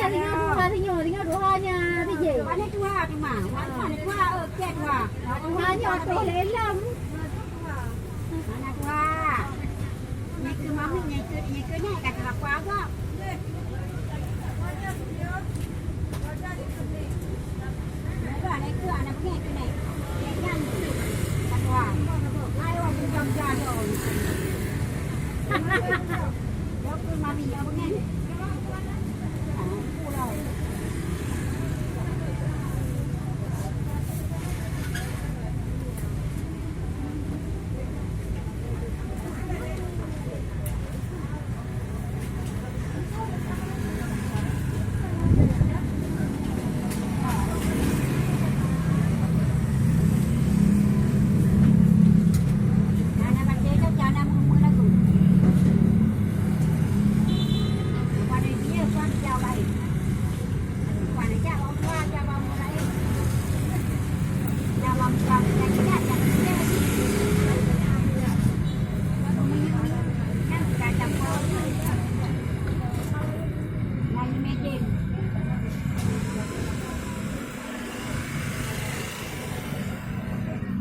tinggal duanya biji. Mana tua tu mah? Mana tua? Cek tua. Hanya tu lelam. Mana tua? Ni ke mami ni ke ni kata aku agak. Ada ni ke anak pergi ke ni. Yang tua. Ayo jam jalan. Yo ke mami ya pergi.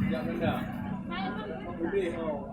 Ya benda. Boleh oh.